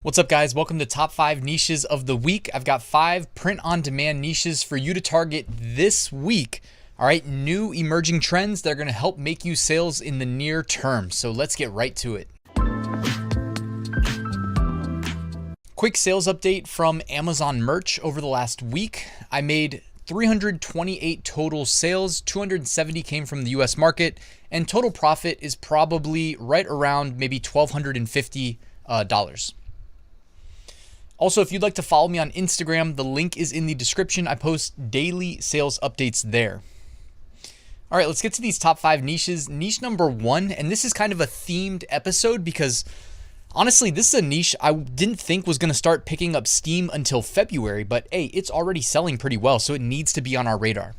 What's up, guys? Welcome to Top 5 Niches of the Week. I've got 5 print-on-demand niches for you to target this week. All right, new emerging trends that are going to help make you sales in the near term. So let's get right to it. Quick sales update from Amazon merch over the last week. I made 328 total sales, 270 came from the US market, and total profit is probably right around maybe $1,250. Also, if you'd like to follow me on Instagram, the link is in the description. I post daily sales updates there. All right, let's get to these top 5 niches. Niche number 1, and this is kind of a themed episode because honestly, this is a niche I didn't think was going to start picking up steam until February, but hey, it's already selling pretty well, so it needs to be on our radar.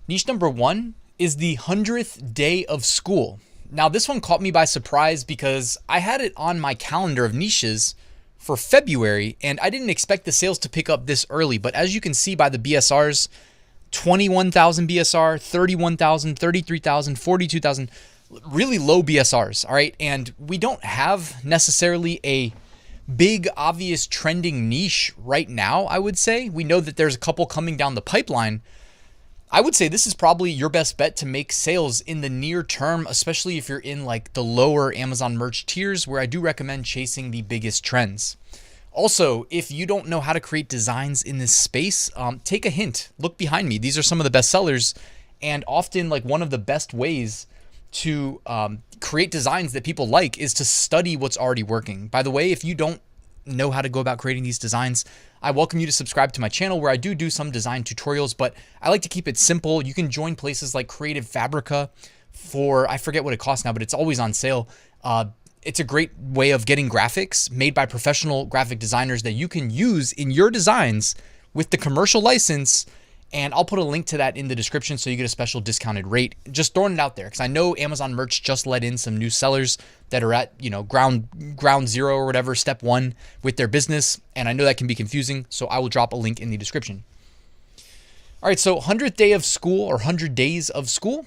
Niche number 1 is the 100th day of school. Now, this one caught me by surprise because I had it on my calendar of niches for February, and I didn't expect the sales to pick up this early. But as you can see by the BSRs, 21,000 BSR, 31,000, 33,000, 42,000, really low BSRs, all right? And we don't have necessarily a big, obvious trending niche right now, I would say. We know that there's a couple coming down the pipeline. I would say this is probably your best bet to make sales in the near term, especially if you're in like the lower Amazon merch tiers, where I do recommend chasing the biggest trends. Also, if you don't know how to create designs in this space, take a hint. Look behind me. These are some of the best sellers, and often like one of the best ways to create designs that people like is to study what's already working. By the way, if you don't know how to go about creating these designs, I welcome you to subscribe to my channel where I do some design tutorials, but I like to keep it simple. You can join places like Creative Fabrica for, I forget what it costs now, but it's always on sale. It's a great way of getting graphics made by professional graphic designers that you can use in your designs with the commercial license. And I'll put a link to that in the description so you get a special discounted rate. Just throwing it out there because I know Amazon merch just let in some new sellers that are at, ground zero or whatever, step 1 with their business. And I know that can be confusing, so I will drop a link in the description. All right, so 100th day of school or 100 days of school.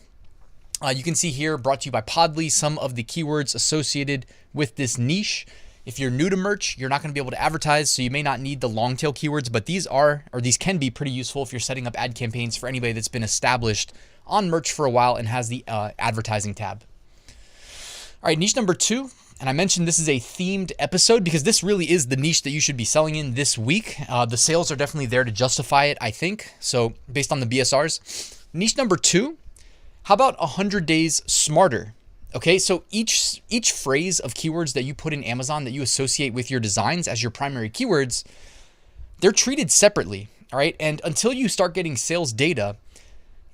You can see here, brought to you by Podly, some of the keywords associated with this niche. If you're new to merch, you're not going to be able to advertise, so you may not need the long tail keywords, but these can be pretty useful if you're setting up ad campaigns for anybody that's been established on merch for a while and has the advertising tab. All right, niche number 2, and I mentioned this is a themed episode because this really is the niche that you should be selling in this week. The sales are definitely there to justify it, I think, so based on the BSRs. Niche number 2, how about 100 days smarter? Okay, so each phrase of keywords that you put in Amazon that you associate with your designs as your primary keywords, they're treated separately, all right? And until you start getting sales data,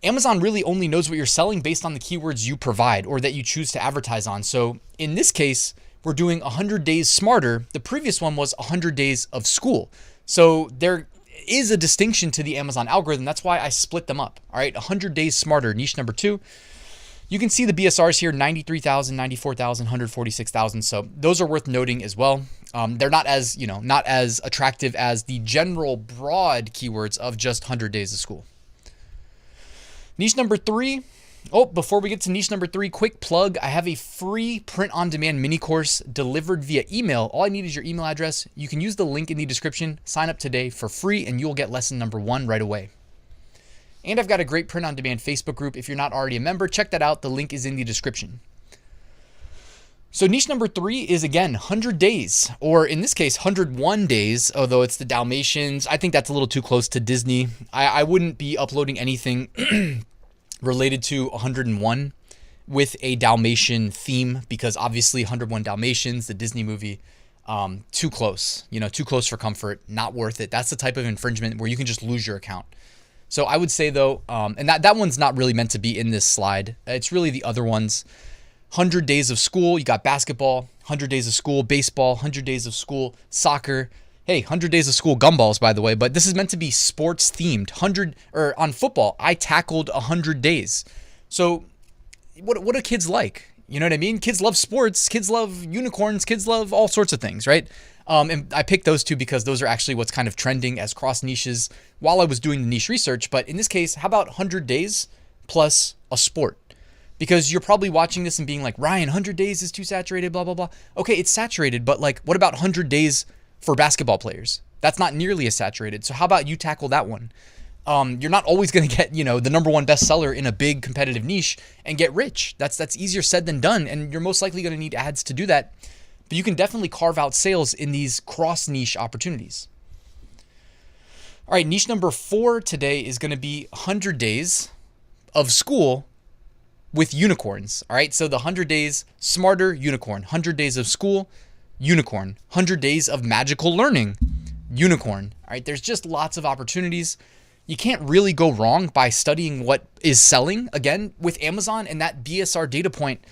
Amazon really only knows what you're selling based on the keywords you provide or that you choose to advertise on. So in this case, we're doing 100 days smarter. The previous one was 100 days of school. So there is a distinction to the Amazon algorithm. That's why I split them up, all right? 100 days smarter, niche number 2. You can see the BSRs here, 93,000, 94,000, 146,000. So those are worth noting as well. They're not as, not as attractive as the general broad keywords of just 100 days of school. Niche number 3. Oh, before we get to niche number 3, quick plug. I have a free print-on-demand mini course delivered via email. All I need is your email address. You can use the link in the description. Sign up today for free, and you'll get lesson number 1 right away. And I've got a great print-on-demand Facebook group. If you're not already a member, check that out. The link is in the description. So niche number 3 is, again, 100 days, or in this case, 101 days, although it's the Dalmatians. I think that's a little too close to Disney. I wouldn't be uploading anything related to 101 with a Dalmatian theme because obviously 101 Dalmatians, the Disney movie, too close. Too close for comfort, not worth it. That's the type of infringement where you can just lose your account. So I would say though, and that one's not really meant to be in this slide. It's really the other ones. 100 days of school, you got basketball, 100 days of school, baseball, 100 days of school, soccer. Hey, 100 days of school gumballs, by the way, but this is meant to be sports themed. On football, I tackled 100 days. So what do kids like? You know what I mean? Kids love sports, kids love unicorns, kids love all sorts of things, right? And I picked those two because those are actually what's kind of trending as cross niches while I was doing the niche research. But in this case, how about 100 days plus a sport? Because you're probably watching this and being like, Ryan, 100 days is too saturated, blah, blah, blah. Okay, it's saturated, but like, what about 100 days for basketball players. That's not nearly as saturated. So how about you tackle that one? You're not always going to get, the #1 bestseller in a big competitive niche and get rich. That's easier said than done, and you're most likely going to need ads to do that. But you can definitely carve out sales in these cross-niche opportunities. All right, niche number 4 today is going to be 100 days of school with unicorns. All right, so the 100 days smarter unicorn, 100 days of school, unicorn, 100 days of magical learning, unicorn. All right, there's just lots of opportunities. You can't really go wrong by studying what is selling. Again, with Amazon and that BSR data point,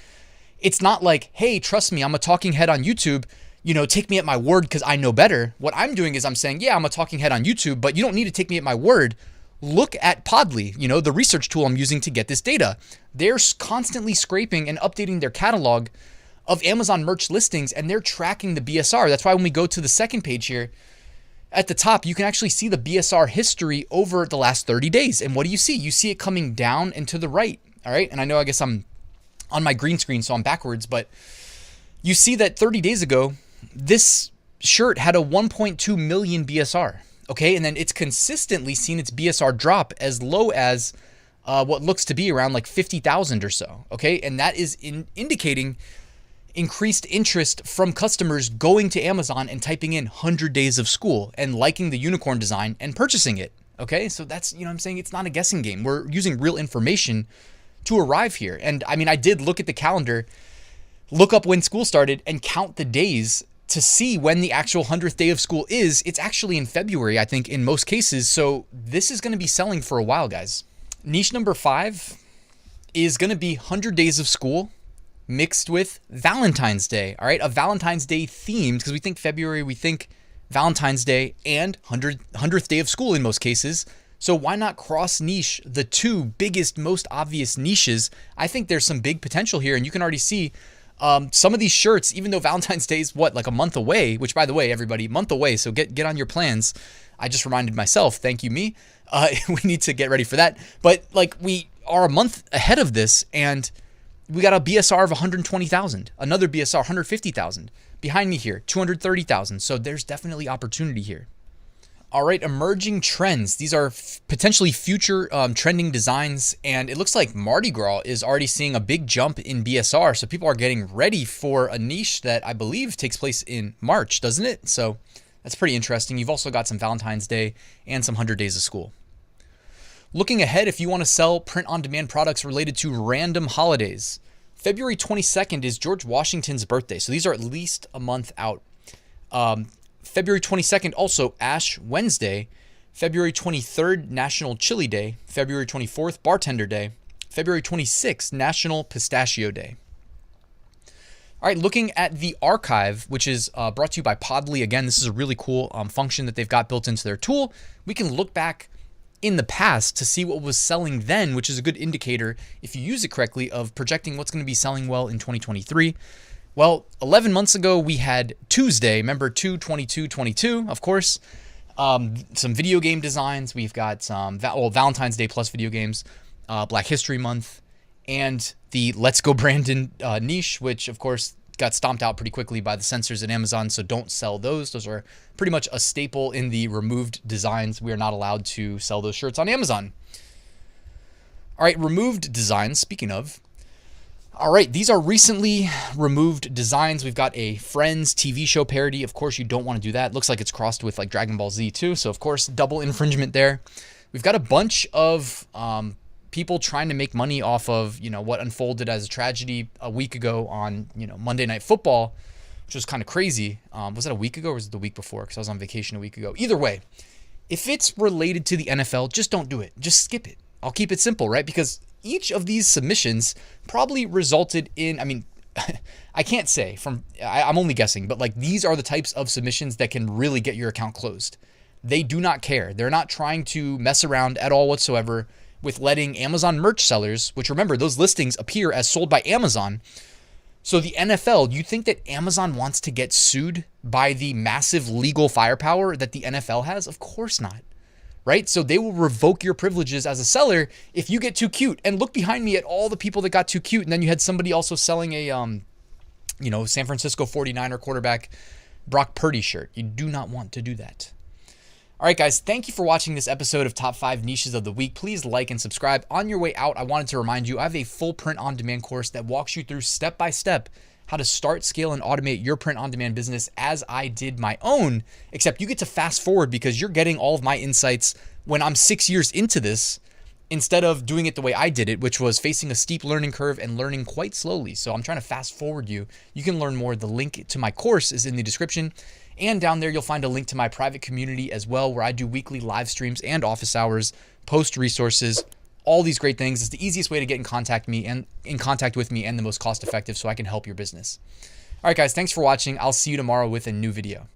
it's not like, hey, trust me, I'm a talking head on YouTube. Take me at my word because I know better. What I'm doing is I'm saying, yeah, I'm a talking head on YouTube, but you don't need to take me at my word. Look at Podly, the research tool I'm using to get this data. They're constantly scraping and updating their catalog of Amazon merch listings, and they're tracking the BSR. That's why when we go to the second page here, at the top, you can actually see the BSR history over the last 30 days. And what do you see? You see it coming down and to the right. All right. And I guess I'm on my green screen, so I'm backwards, but you see that 30 days ago, this shirt had a 1.2 million BSR. Okay. And then it's consistently seen its BSR drop as low as what looks to be around like 50,000 or so. Okay. And that is indicating increased interest from customers going to Amazon and typing in 100 days of school and liking the unicorn design and purchasing it. Okay. So that's, I'm saying it's not a guessing game. We're using real information to arrive here. And I did look at the calendar, look up when school started and count the days to see when the actual 100th day of school is. It's actually in February, I think, in most cases. So this is going to be selling for a while, guys. Niche number 5 is going to be 100 days of school mixed with Valentine's Day. All right. A Valentine's Day themed, because we think February, we think Valentine's Day and 100th day of school in most cases. So why not cross niche the two biggest, most obvious niches? I think there's some big potential here, and you can already see some of these shirts, even though Valentine's Day is like a month away, which by the way, everybody, month away. So get on your plans. I just reminded myself, thank you, me. We need to get ready for that. But we are a month ahead of this, and we got a BSR of 120,000, another BSR 150,000 behind me here, 230,000. So there's definitely opportunity here. All right, emerging trends. These are potentially future trending designs, and it looks like Mardi Gras is already seeing a big jump in BSR. So people are getting ready for a niche that I believe takes place in March, doesn't it? So that's pretty interesting. You've also got some Valentine's Day and some 100 days of school. Looking ahead, if you want to sell print-on-demand products related to random holidays, February 22nd is George Washington's birthday. So these are at least a month out. February 22nd, also Ash Wednesday. February 23rd, National Chili Day. February 24th, Bartender Day. February 26th, National Pistachio Day. All right, looking at the archive, which is brought to you by Podly. Again, this is a really cool function that they've got built into their tool. We can look back in the past to see what was selling then, which is a good indicator, if you use it correctly, of projecting what's going to be selling well in 2023. Well, 11 months ago, we had Tuesday. Remember 2/22/22, of course. Some video game designs. We've got some Valentine's Day plus video games, Black History Month, and the Let's Go Brandon niche, which, of course, got stomped out pretty quickly by the censors at Amazon, so don't sell those. Those are pretty much a staple in the removed designs. We are not allowed to sell those shirts on Amazon. All right, removed designs, speaking of. All right, these are recently removed designs. We've got a Friends TV show parody. Of course, you don't want to do that. It looks like it's crossed with like Dragon Ball Z too, so of course, double infringement there. We've got a bunch of people trying to make money off of, what unfolded as a tragedy a week ago on, Monday Night Football, which was kind of crazy. Was that a week ago or was it the week before? Because I was on vacation a week ago. Either way, if it's related to the NFL, just don't do it. Just skip it. I'll keep it simple, right? Because each of these submissions probably resulted in, I can't say I'm only guessing, but these are the types of submissions that can really get your account closed. They do not care. They're not trying to mess around at all whatsoever with letting Amazon merch sellers, which remember, those listings appear as sold by Amazon. So the NFL, you think that Amazon wants to get sued by the massive legal firepower that the NFL has? Of course not, right? So they will revoke your privileges as a seller if you get too cute. And look behind me at all the people that got too cute. And then you had somebody also selling a, San Francisco 49er quarterback Brock Purdy shirt. You do not want to do that. All right, guys, thank you for watching this episode of Top 5 Niches of the Week. Please like and subscribe. On your way out, I wanted to remind you, I have a full print-on-demand course that walks you through step-by-step how to start, scale, and automate your print-on-demand business as I did my own, except you get to fast forward because you're getting all of my insights when I'm 6 years into this instead of doing it the way I did it, which was facing a steep learning curve and learning quite slowly. So I'm trying to fast forward you. You can learn more. The link to my course is in the description. And down there, you'll find a link to my private community as well, where I do weekly live streams and office hours, post resources, all these great things. It's the easiest way to get in contact with me and the most cost effective so I can help your business. All right, guys, thanks for watching. I'll see you tomorrow with a new video.